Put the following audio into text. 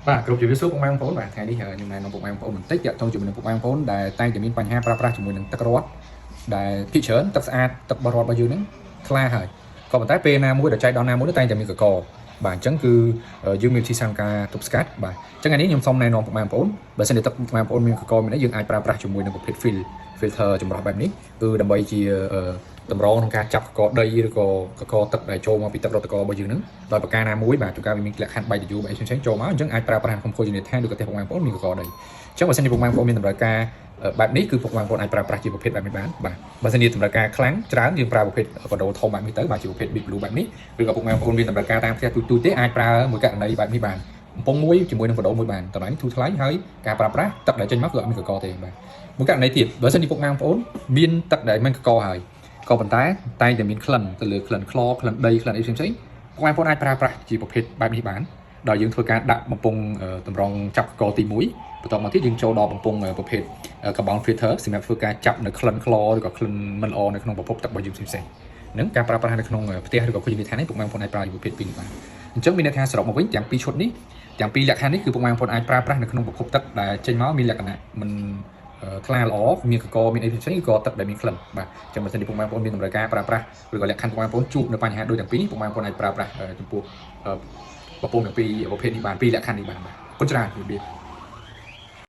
បាទគ្រប់ជំរាបសួរពុកម៉ែបងប្អូនបាទថ្ងៃនេះខ្ញុំណែនាំពុកម៉ែបងប្អូនបន្តិចតាក់ទងជាមួយនឹងពុកម៉ែបងប្អូនដែលតែងតែមានបញ្ហាប្រើប្រាស់ជាមួយនឹងទឹករត់ដែលភាគច្រើនទឹកស្អាតទឹកបរិវត្តរបស់យើងហ្នឹងថ្លាហើយក៏ប៉ុន្តែពេលណាមួយដែលចែកដល់ណាមួយតែងតែមានកកបាទអញ្ចឹងគឺយើងមានវិធីសាស្ត្រការទប់ស្កាត់បាទអញ្ចឹងថ្ងៃនេះខ្ញុំសូមណែនាំពុកម៉ែបងប្អូនបើសិនជាទឹកពុកម៉ែបងប្អូនមានកកមានអីយើងអាចប្រើប្រាស់ជាមួយនឹងប្រភេទ filter ចម្រោះបែបនេះគឺដើម្បីជាតម្រងក្នុងការចាប់កកដីឬក៏កកទឹកដែលចូលមកពីទឹករត់តករបស់យើងហ្នឹងដោយប្រការណាមួយបាទជួនកាលវាមានលក្ខខណ្ឌបែកទៅយូរបែបផ្សេងៗចូលមកអញ្ចឹងអាចប្រើប្រាស់ក្នុងភោជនីយដ្ឋានឬក៏ផ្ទះពុកម៉ែបងប្អូនមានកកដីអញ្ចឹងបើសិនជាពុកម៉ែបងប្អូនមានតម្រូវការបែបនេះគឺពុកម៉ែបងប្អូនអាចប្រើប្រាស់ជាប្រភេទបែបនេះបានបាទបើសិនជាតម្រូវការខ្លាំងច្រើនយើងប្រើប្រភេទកដោធំបែបនេះទៅបាទជាប្រភេទ Big Blue បែបនេះឬក៏ពុកម៉ែបងប្អូនមានតម្រូវការតាមផ្ទះទូទៅទេអាចប្រើមួយករណីបែបនេះបានកំប៉ុងមួយជាមួយនឹងកដោមួយបានតម្លៃធូរថ្លៃហើយការប្រើប្រាស់ទឹកដែលចេញមកគឺអត់មានកកទេបាទមួយករណីទៀតបើសិនជាពុកម៉ែបងប្អូនមានទឹកដែលមានកកហើយក៏ប៉ុន្តែតែងតែមានក្លិនទៅលើក្លិនខ្លក្លិនដីក្លិនអីផ្សេងៗពុកម៉ែបងប្អូនអាចប្រើប្រាស់ជាប្រភេទបែបនេះបានដោយយើងធ្វើការដាក់បំពង់តម្រងចាប់កកទី1បន្ទាប់មកទៀតយើងចូលដល់បំពង់ប្រភេទ carbon filter សម្រាប់ធ្វើការចាប់នៅក្លិនខ្លឬក៏ក្លិនមិនល្អនៅក្នុងប្រភពទឹករបស់យើងផ្សេងៗហ្នឹងការប្រើប្រាស់នៅក្នុងផ្ទះឬក៏ភោជនីយដ្ឋាននេះពុកម៉ែបងប្អូនអាចប្រើប្រភេទពីរនេះបានអញ្ចឹងមានន័យថាសរុបមកវិញទាំងពីរឈុតនេះទាំងពីរលក្ខខណ្ឌនេះគឺពុកម៉ែបងប្អូនអាចប្រើប្រាស់នៅក្នុងប្រភពទឹកដែលចេញមកមានលក្ខណៈមិនថ្លាល្អមានកកមានអីផ្សេងៗក៏ទឹកដែលមានក្លិនបាទអញ្ចឹងបើសិនជាពុកម៉ែបងប្អូនមានតម្រូវការប្រើប្រាស់ឬក៏លក្ខខណ្ឌពុកម៉ែបងប្អូនជួបនៅបញ្ហាដូចទាំងពីរនេះពុកម៉ែបងប្អូនអាចប្រើប្រាស់ចំពោះប្រព័ន្ធទាំងពីរប្រភេទនេះបានពីរលក្ខខណ្ឌនេះបានបាទអរគុណច្រើនជំរាប